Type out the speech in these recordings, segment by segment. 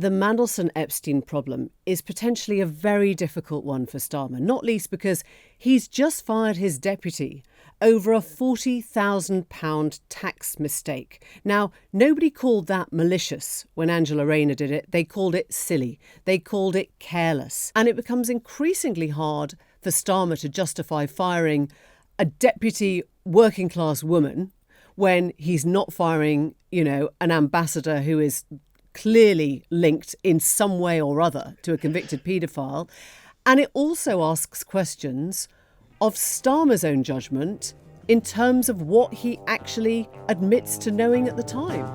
the Mandelson Epstein problem is potentially a very difficult one for Starmer, not least because he's just fired his deputy over a £40,000 tax mistake. Now, nobody called that malicious when Angela Rayner did it. They called it silly. They called it careless. And it becomes increasingly hard for Starmer to justify firing a deputy working class woman when he's not firing, an ambassador who is clearly linked in some way or other to a convicted paedophile. And it also asks questions of Starmer's own judgment in terms of what he actually admits to knowing at the time.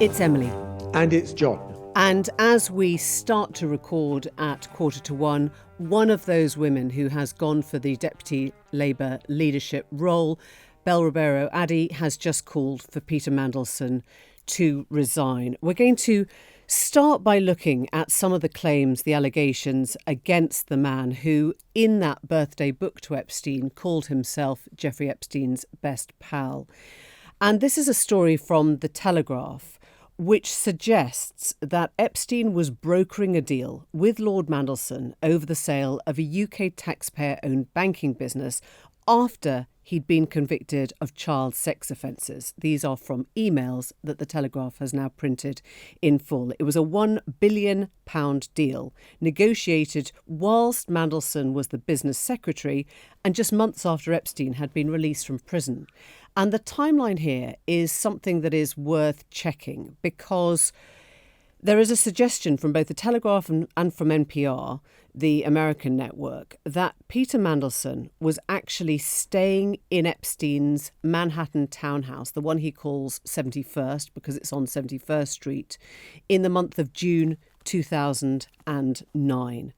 It's Emily. And it's John. And as we start to record at 1:45, one of those women who has gone for the Deputy Labour leadership role, Bel Ribeiro Addy, has just called for Peter Mandelson to resign. We're going to start by looking at some of the claims, the allegations against the man who, in that birthday book to Epstein, called himself Jeffrey Epstein's best pal. And this is a story from the Telegraph, which suggests that Epstein was brokering a deal with Lord Mandelson over the sale of a UK taxpayer-owned banking business after he'd been convicted of child sex offences. These are from emails that the Telegraph has now printed in full. It was a £1 billion deal negotiated whilst Mandelson was the business secretary and just months after Epstein had been released from prison. And the timeline here is something that is worth checking because there is a suggestion from both the Telegraph and from NPR, the American network, that Peter Mandelson was actually staying in Epstein's Manhattan townhouse, the one he calls 71st because it's on 71st Street, in the month of June 2009.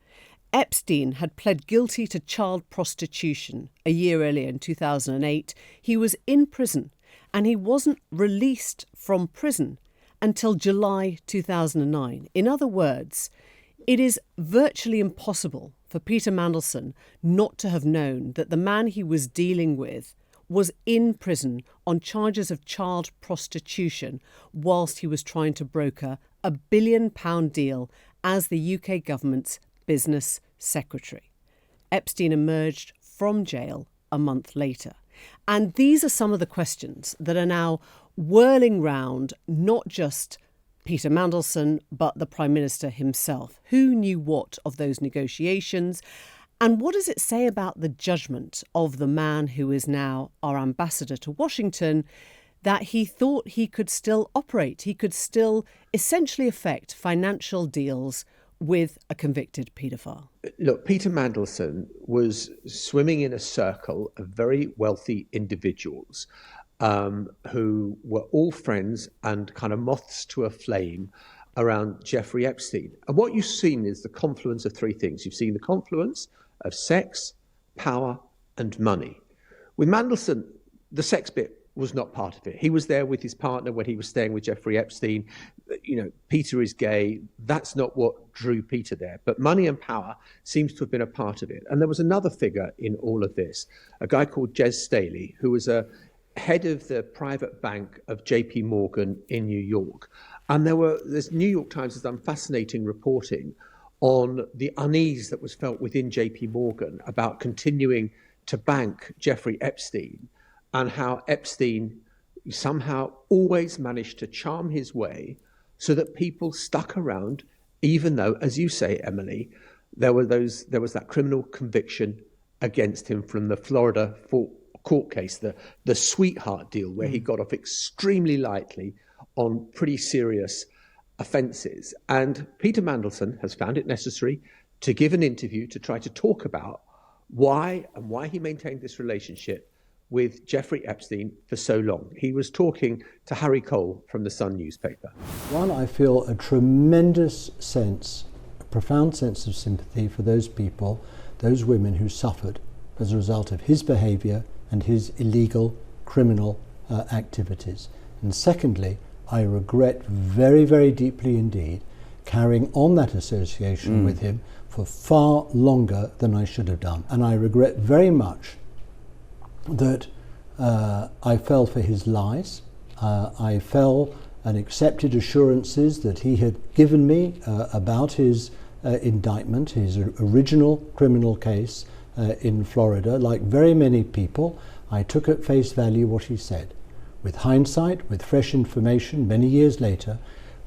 Epstein had pled guilty to child prostitution a year earlier in 2008. He was in prison and he wasn't released from prison until July 2009. In other words, it is virtually impossible for Peter Mandelson not to have known that the man he was dealing with was in prison on charges of child prostitution whilst he was trying to broker a £1 billion deal as the UK government's business secretary. Epstein emerged from jail a month later. And these are some of the questions that are now whirling round not just Peter Mandelson, but the Prime Minister himself. Who knew what of those negotiations? And what does it say about the judgment of the man who is now our ambassador to Washington, that he thought he could still operate, he could still essentially effect financial deals with a convicted paedophile? Look, Peter Mandelson was swimming in a circle of very wealthy individuals who were all friends and kind of moths to a flame around Jeffrey Epstein. And what you've seen is the confluence of three things. You've seen the confluence of sex, power, and money. With Mandelson, the sex bit was not part of it. He was there with his partner when he was staying with Jeffrey Epstein. Peter is gay. That's not what drew Peter there. But money and power seems to have been a part of it. And there was another figure in all of this, a guy called Jez Staley, who was a head of the private bank of JP Morgan in New York. And this New York Times has done fascinating reporting on the unease that was felt within JP Morgan about continuing to bank Jeffrey Epstein, and how Epstein somehow always managed to charm his way so that people stuck around, even though, as you say, Emily, there was that criminal conviction against him from the Florida court case, the sweetheart deal, where he got off extremely lightly on pretty serious offences. And Peter Mandelson has found it necessary to give an interview to try to talk about why he maintained this relationship with Jeffrey Epstein for so long. He was talking to Harry Cole from the Sun newspaper. One, I feel a tremendous sense, a profound sense of sympathy for those people, those women who suffered as a result of his behaviour and his illegal criminal activities. And secondly, I regret very, very deeply indeed carrying on that association with him for far longer than I should have done. And I regret very much that I fell for his lies. I fell and accepted assurances that he had given me about his indictment, his original criminal case in Florida. Like very many people, I took at face value what he said. With hindsight, with fresh information, many years later,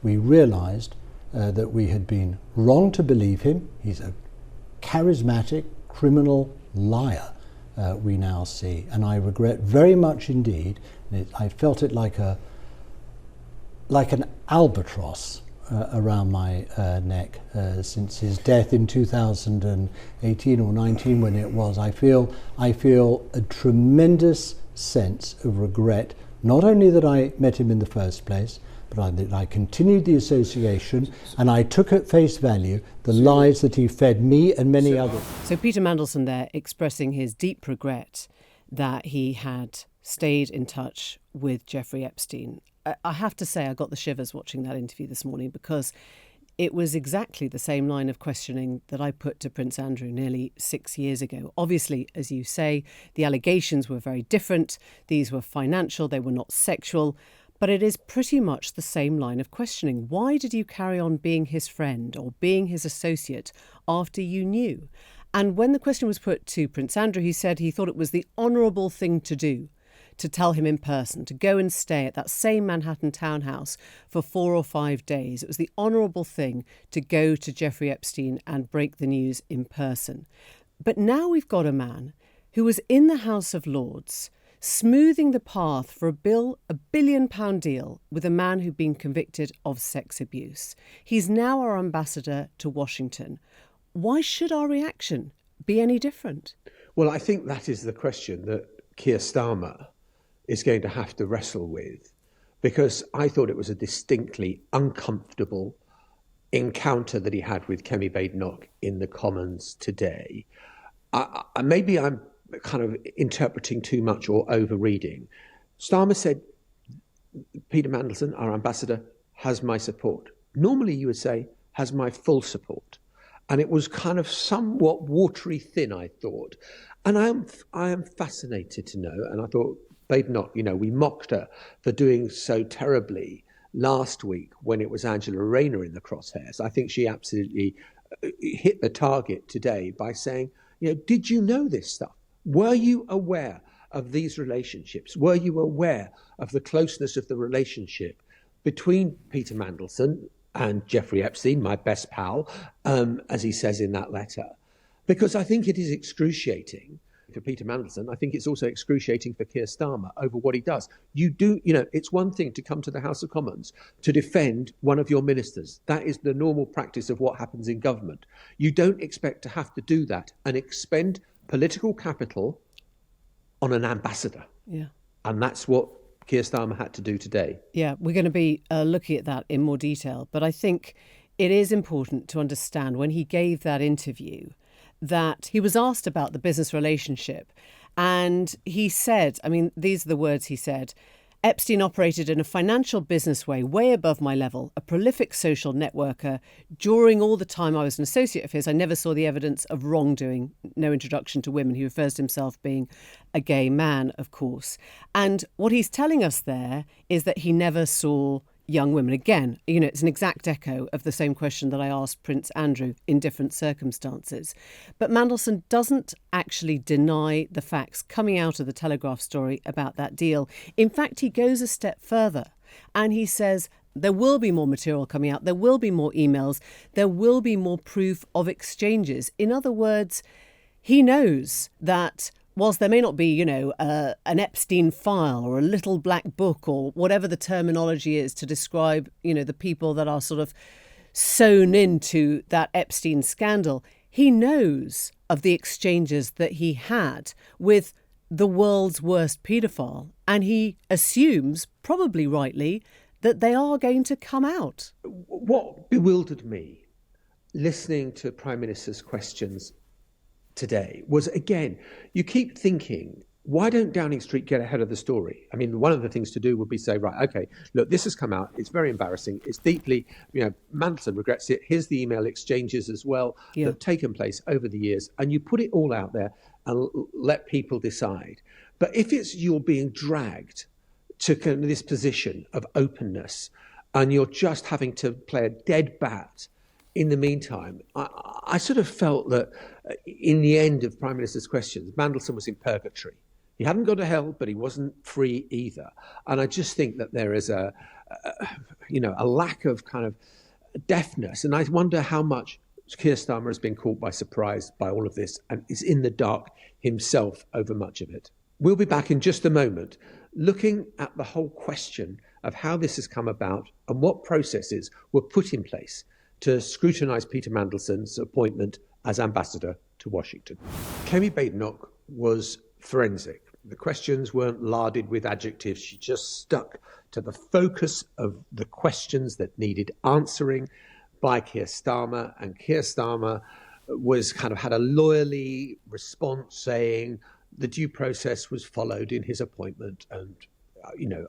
we realized that we had been wrong to believe him. He's a charismatic criminal liar, we now see. And I regret very much indeed, I felt it like an albatross around my neck since his death in 2018 or 19 when it was. I feel a tremendous sense of regret, not only that I met him in the first place, but I continued the association, and I took at face value the lies that he fed me and many others. So Peter Mandelson there expressing his deep regret that he had stayed in touch with Jeffrey Epstein. I have to say I got the shivers watching that interview this morning, because it was exactly the same line of questioning that I put to Prince Andrew nearly 6 years ago. Obviously, as you say, the allegations were very different. These were financial, they were not sexual. But it is pretty much the same line of questioning. Why did you carry on being his friend or being his associate after you knew? And when the question was put to Prince Andrew, he said he thought it was the honourable thing to do, to tell him in person, to go and stay at that same Manhattan townhouse for 4 or 5 days. It was the honourable thing to go to Jeffrey Epstein and break the news in person. But now we've got a man who was in the House of Lords, smoothing the path for a billion-pound deal with a man who'd been convicted of sex abuse. He's now our ambassador to Washington. Why should our reaction be any different? Well, I think that is the question that Keir Starmer is going to have to wrestle with, because I thought it was a distinctly uncomfortable encounter that he had with Kemi in the Commons today. Maybe I'm kind of interpreting too much or overreading. Starmer said, Peter Mandelson, our ambassador, has my support. Normally you would say, has my full support. And it was kind of somewhat watery thin, I thought. And I am fascinated to know, and I thought, Badenoch, we mocked her for doing so terribly last week when it was Angela Rayner in the crosshairs. I think she absolutely hit the target today by saying, did you know this stuff? Were you aware of these relationships? Were you aware of the closeness of the relationship between Peter Mandelson and Jeffrey Epstein, my best pal, as he says in that letter? Because I think it is excruciating for Peter Mandelson. I think it's also excruciating for Keir Starmer over what he does. It's one thing to come to the House of Commons to defend one of your ministers. That is the normal practice of what happens in government. You don't expect to have to do that and expend political capital on an ambassador. Yeah. And that's what Keir Starmer had to do today. Yeah, we're going to be looking at that in more detail. But I think it is important to understand when he gave that interview that he was asked about the business relationship. And he said, these are the words he said, Epstein operated in a financial business way above my level, a prolific social networker. During all the time I was an associate of his, I never saw the evidence of wrongdoing, no introduction to women. He refers to himself being a gay man, of course. And what he's telling us there is that he never saw young women. Again, it's an exact echo of the same question that I asked Prince Andrew in different circumstances. But Mandelson doesn't actually deny the facts coming out of the Telegraph story about that deal. In fact, he goes a step further and he says there will be more material coming out, there will be more emails, there will be more proof of exchanges. In other words, he knows that whilst there may not be, an Epstein file or a little black book or whatever the terminology is to describe, the people that are sort of sewn into that Epstein scandal, he knows of the exchanges that he had with the world's worst paedophile. And he assumes, probably rightly, that they are going to come out. What bewildered me, listening to Prime Minister's questions today, was, again, you keep thinking, why don't Downing Street get ahead of the story? One of the things to do would be say, right, okay, look, this has come out. It's very embarrassing. It's deeply, Mandelson regrets it. Here's the email exchanges as well that have taken place over the years. And you put it all out there and let people decide. But if you're being dragged to this position of openness and you're just having to play a dead bat in the meantime, I sort of felt that in the end of Prime Minister's questions, Mandelson was in purgatory. He hadn't gone to hell, but he wasn't free either. And I just think that there is a lack of kind of deftness. And I wonder how much Keir Starmer has been caught by surprise by all of this and is in the dark himself over much of it. We'll be back in just a moment, looking at the whole question of how this has come about and what processes were put in place to scrutinise Peter Mandelson's appointment as ambassador to Washington. Kemi Badenoch was forensic. The questions weren't larded with adjectives. She just stuck to the focus of the questions that needed answering by Keir Starmer, and Keir Starmer was kind of had a lawyerly response saying the due process was followed in his appointment, and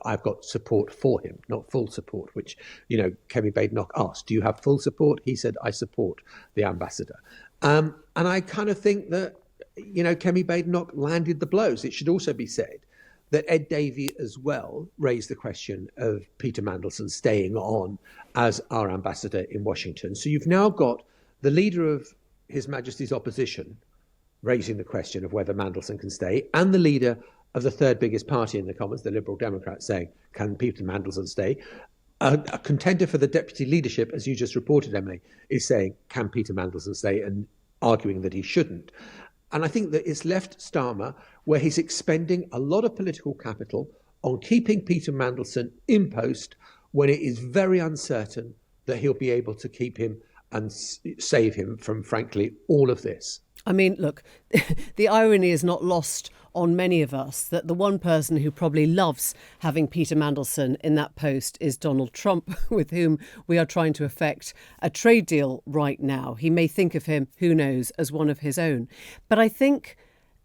I've got support for him, not full support, which, Kemi Badenoch asked, do you have full support? He said, I support the ambassador. And I kind of think that, Kemi Badenoch landed the blows. It should also be said that Ed Davey as well raised the question of Peter Mandelson staying on as our ambassador in Washington. So you've now got the leader of His Majesty's opposition raising the question of whether Mandelson can stay, and the leader of the third biggest party in the Commons, the Liberal Democrats, saying, can Peter Mandelson stay? A contender for the deputy leadership, as you just reported, Emily, is saying, can Peter Mandelson stay, and arguing that he shouldn't. And I think that it's left Starmer where he's expending a lot of political capital on keeping Peter Mandelson in post when it is very uncertain that he'll be able to keep him and save him from, frankly, all of this. I mean, look, the irony is not lost on many of us that the one person who probably loves having Peter Mandelson in that post is Donald Trump, with whom we are trying to effect a trade deal right now. He may think of him, who knows, as one of his own. But I think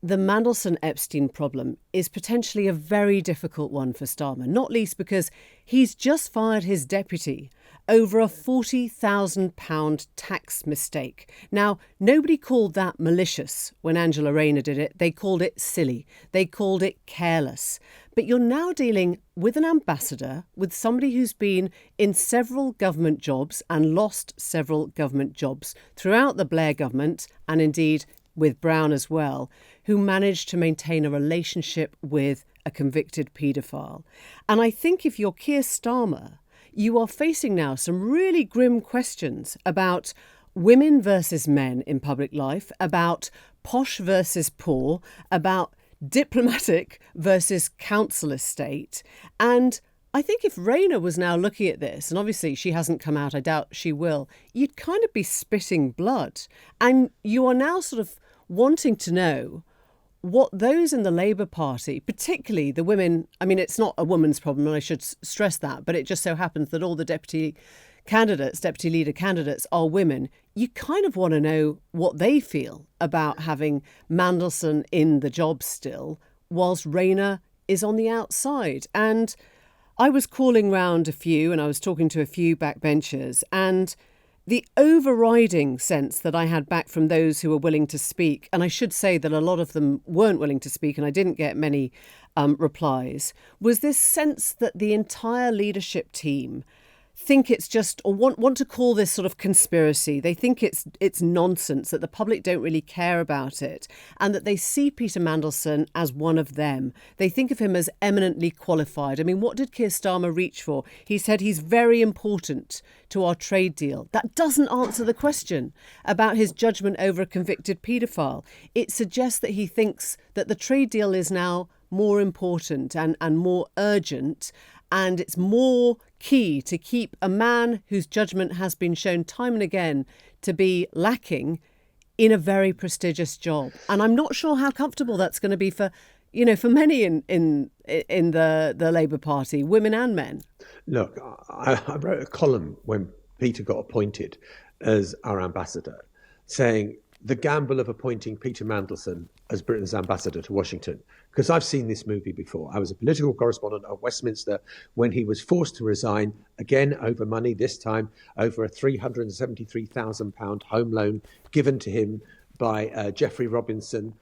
the Mandelson Epstein problem is potentially a very difficult one for Starmer, not least because he's just fired his deputy over a £40,000 tax mistake. Now, nobody called that malicious when Angela Rayner did it. They called it silly. They called it careless. But you're now dealing with an ambassador, with somebody who's been in several government jobs and lost several government jobs throughout the Blair government, and indeed with Brown as well, who managed to maintain a relationship with a convicted paedophile. And I think if you're Keir Starmer, you are facing now some really grim questions about women versus men in public life, about posh versus poor, about diplomatic versus council estate. And I think if Rayner was now looking at this, and obviously she hasn't come out, I doubt she will, you'd kind of be spitting blood. And you are now sort of wanting to know what those in the Labour Party, particularly the women, I mean, it's not a woman's problem, and I should stress that, but it just so happens that all the deputy leader candidates are women. You kind of want to know what they feel about having Mandelson in the job still, whilst Rayner is on the outside. And I was calling round a few, and I was talking to a few backbenchers, and the overriding sense that I had back from those who were willing to speak, and I should say that a lot of them weren't willing to speak, and I didn't get many replies, was this sense that the entire leadership team think it's just, or want to call this sort of conspiracy. They think it's nonsense, that the public don't really care about it, and that they see Peter Mandelson as one of them. They think of him as eminently qualified. I mean, what did Keir Starmer reach for? He said he's very important to our trade deal. That doesn't answer the question about his judgment over a convicted paedophile. It suggests that he thinks that the trade deal is now more important and more urgent, and it's more key to keep a man whose judgment has been shown time and again to be lacking in a very prestigious job. And I'm not sure how comfortable that's going to be for many in the Labour Party, women and men. Look, I wrote a column when Peter got appointed as our ambassador, saying the gamble of appointing Peter Mandelson as Britain's ambassador to Washington, because I've seen this movie before. I was a political correspondent at Westminster when he was forced to resign, again over money, this time over a £373,000 home loan given to him by Jeffrey Robinson,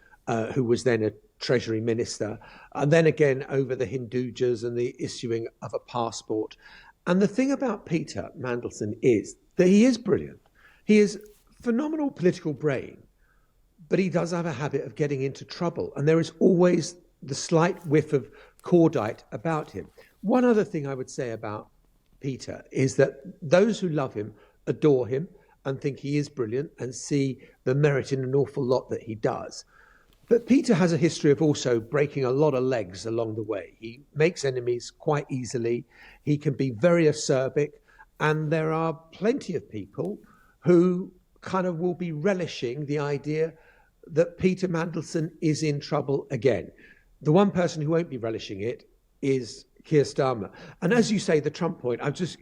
who was then a Treasury Minister, and then again over the Hindujas and the issuing of a passport. And the thing about Peter Mandelson is that he is brilliant. He is phenomenal political brain, but he does have a habit of getting into trouble. And there is always the slight whiff of cordite about him. One other thing I would say about Peter is that those who love him adore him and think he is brilliant and see the merit in an awful lot that he does. But Peter has a history of also breaking a lot of legs along the way. He makes enemies quite easily. He can be very acerbic. And there are plenty of people who kind of will be relishing the idea that Peter Mandelson is in trouble again. The one person who won't be relishing it is Keir Starmer. And as you say, the Trump point, I'm just,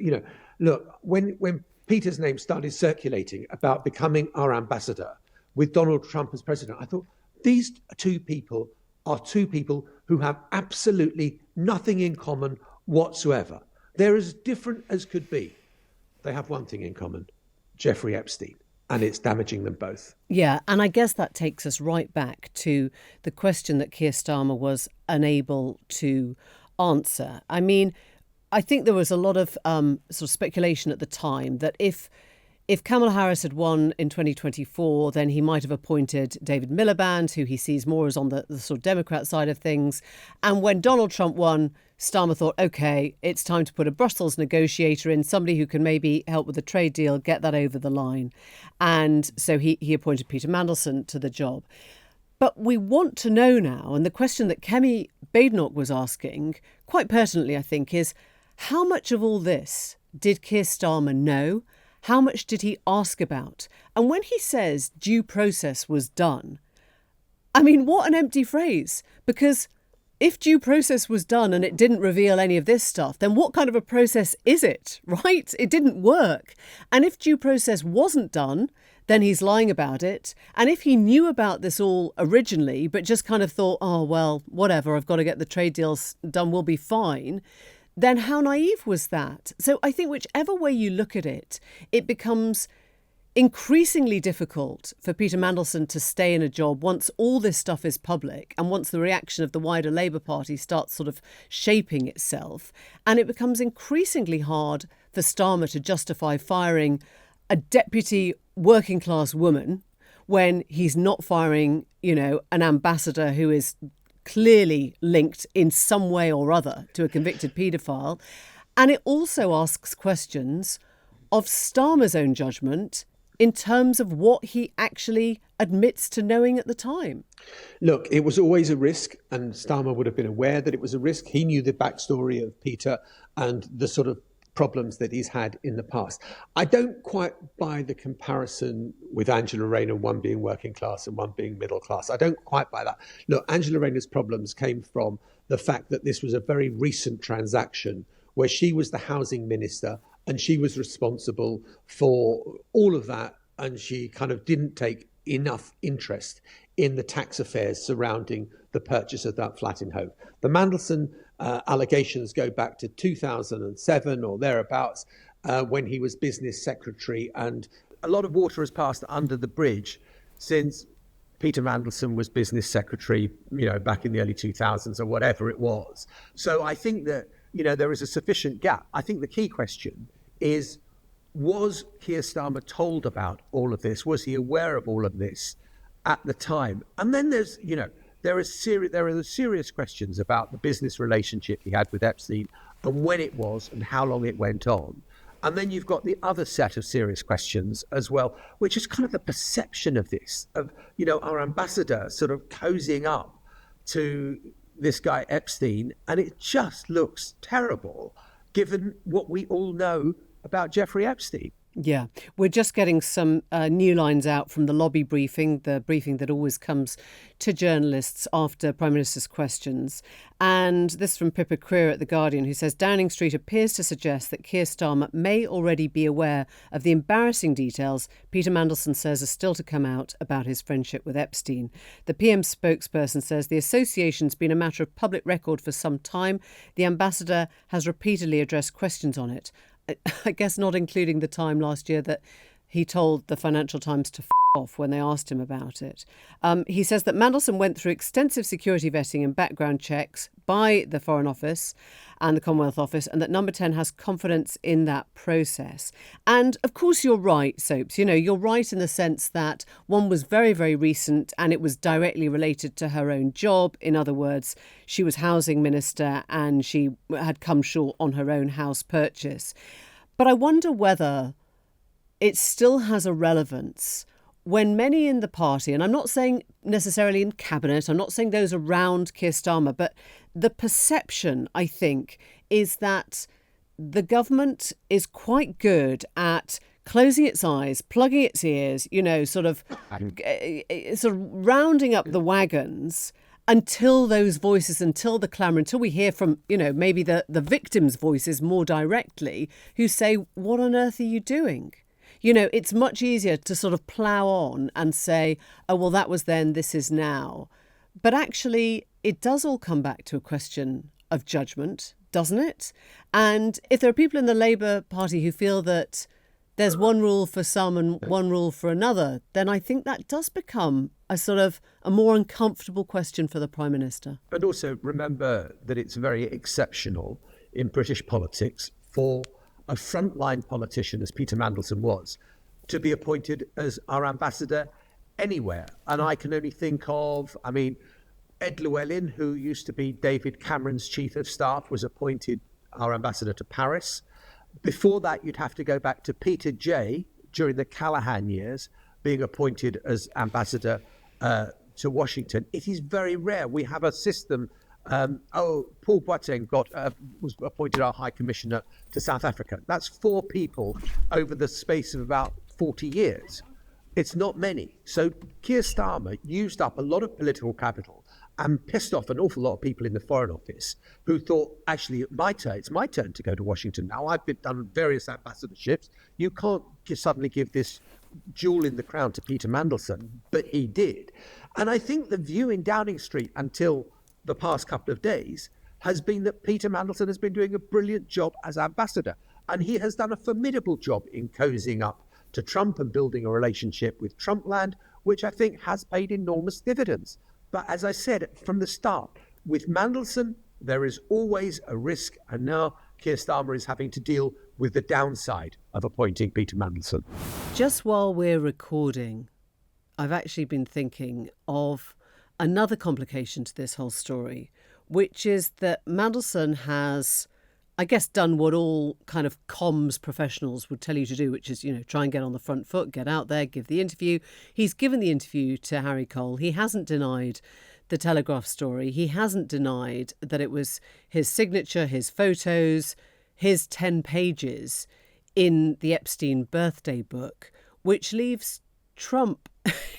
look, when Peter's name started circulating about becoming our ambassador with Donald Trump as president, I thought, these two people are two people who have absolutely nothing in common whatsoever. They're as different as could be. They have one thing in common, Jeffrey Epstein, and it's damaging them both. Yeah, and I guess that takes us right back to the question that Keir Starmer was unable to answer. I mean, I think there was a lot of sort of speculation at the time that if Kamala Harris had won in 2024, then he might have appointed David Miliband, who he sees more as on the sort of Democrat side of things. And when Donald Trump won, Starmer thought, OK, it's time to put a Brussels negotiator in, somebody who can maybe help with the trade deal, get that over the line. And so he appointed Peter Mandelson to the job. But we want to know now, and the question that Kemi Badenoch was asking, quite pertinently, I think, is how much of all this did Keir Starmer know? How much did he ask about? And when he says due process was done, I mean, what an empty phrase. Because if due process was done and it didn't reveal any of this stuff, then what kind of a process is it, right? It didn't work. And if due process wasn't done, then he's lying about it. And if he knew about this all originally, but just kind of thought, oh, well, whatever, I've got to get the trade deals done, we'll be fine, then how naive was that? So I think whichever way you look at it, it becomes increasingly difficult for Peter Mandelson to stay in a job once all this stuff is public and once the reaction of the wider Labour Party starts sort of shaping itself. And it becomes increasingly hard for Starmer to justify firing a deputy working class woman when he's not firing, an ambassador who is clearly linked in some way or other to a convicted paedophile. And it also asks questions of Starmer's own judgment in terms of what he actually admits to knowing at the time. Look, it was always a risk, and Starmer would have been aware that it was a risk. He knew the backstory of Peter and the sort of problems that he's had in the past. I don't quite buy the comparison with Angela Rayner, one being working class and one being middle class. I don't quite buy that. Look, Angela Rayner's problems came from the fact that this was a very recent transaction where she was the housing minister and she was responsible for all of that, and she kind of didn't take enough interest in the tax affairs surrounding the purchase of that flat in Hove. The Mandelson allegations go back to 2007 or thereabouts, when he was business secretary, and a lot of water has passed under the bridge since Peter Mandelson was business secretary, back in the early 2000s or whatever it was. So I think that, there is a sufficient gap. I think the key question is, was Keir Starmer told about all of this? Was he aware of all of this at the time? And then there's, there are the serious questions about the business relationship he had with Epstein and when it was and how long it went on. And then you've got the other set of serious questions as well, which is kind of the perception of this, of, our ambassador sort of cozying up to this guy Epstein. And it just looks terrible, given what we all know about Jeffrey Epstein. Yeah, we're just getting some new lines out from the lobby briefing, the briefing that always comes to journalists after Prime Minister's questions. And this from Pippa Creer at The Guardian, who says Downing Street appears to suggest that Keir Starmer may already be aware of the embarrassing details Peter Mandelson says are still to come out about his friendship with Epstein. The PM spokesperson says the association's been a matter of public record for some time. The ambassador has repeatedly addressed questions on it. I guess not including the time last year that he told the Financial Times to off when they asked him about it. He says that Mandelson went through extensive security vetting and background checks by the Foreign Office and the Commonwealth Office, and that Number 10 has confidence in that process. And of course you're right, Soaps. You know, you're right in the sense that one was very, very recent and it was directly related to her own job. In other words, she was housing minister and she had come short on her own house purchase. But I wonder whether it still has a relevance when many in the party, and I'm not saying necessarily in cabinet, I'm not saying those around Keir Starmer, but the perception, I think, is that the government is quite good at closing its eyes, plugging its ears, you know, sort of rounding up the wagons until those voices, until the clamour, until we hear from, you know, maybe the victims' voices more directly who say, what on earth are you doing? You know, it's much easier to sort of plough on and say, oh, well, that was then, this is now. But actually, it does all come back to a question of judgment, doesn't it? And if there are people in the Labour Party who feel that there's one rule for some and one rule for another, then I think that does become a sort of a more uncomfortable question for the Prime Minister. But also remember that it's very exceptional in British politics for a frontline politician, as Peter Mandelson was, to be appointed as our ambassador anywhere. And I can only think of, Ed Llewellyn, who used to be David Cameron's chief of staff, was appointed our ambassador to Paris. Before that, you'd have to go back to Peter Jay during the Callaghan years, being appointed as ambassador to Washington. It is very rare. We have a system. Paul Boateng was appointed our High Commissioner to South Africa. That's 4 people over the space of about 40 years. It's not many. So Keir Starmer used up a lot of political capital and pissed off an awful lot of people in the Foreign Office who thought, actually, it's my turn to go to Washington now. I've done various ambassadorships. You can't suddenly give this jewel in the crown to Peter Mandelson, but he did. And I think the view in Downing Street until the past couple of days has been that Peter Mandelson has been doing a brilliant job as ambassador, and he has done a formidable job in cozying up to Trump and building a relationship with Trumpland, which I think has paid enormous dividends. But as I said from the start, with Mandelson, there is always a risk, and now Keir Starmer is having to deal with the downside of appointing Peter Mandelson. Just while we're recording, I've actually been thinking of another complication to this whole story, which is that Mandelson has, I guess, done what all kind of comms professionals would tell you to do, which is, you know, try and get on the front foot, get out there, give the interview. He's given the interview to Harry Cole. He hasn't denied the Telegraph story. He hasn't denied that it was his signature, his photos, his 10 pages in the Epstein birthday book, which leaves Trump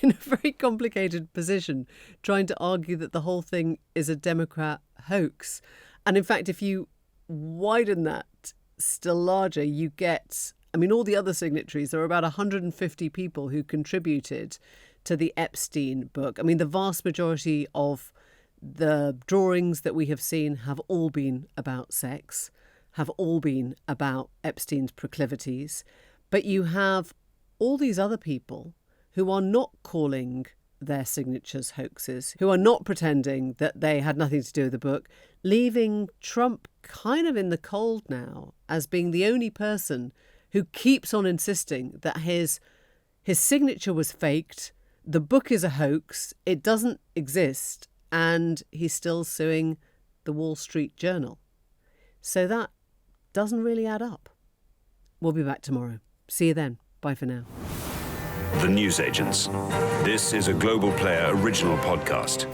in a very complicated position, trying to argue that the whole thing is a Democrat hoax. And in fact, if you widen that still larger, you get, all the other signatories, there are about 150 people who contributed to the Epstein book. The vast majority of the drawings that we have seen have all been about sex, have all been about Epstein's proclivities. But you have all these other people who are not calling their signatures hoaxes, who are not pretending that they had nothing to do with the book, leaving Trump kind of in the cold now as being the only person who keeps on insisting that his signature was faked, the book is a hoax, it doesn't exist, and he's still suing the Wall Street Journal. So that doesn't really add up. We'll be back tomorrow. See you then. Bye for now. The Newsagents. This is a Global Player original podcast.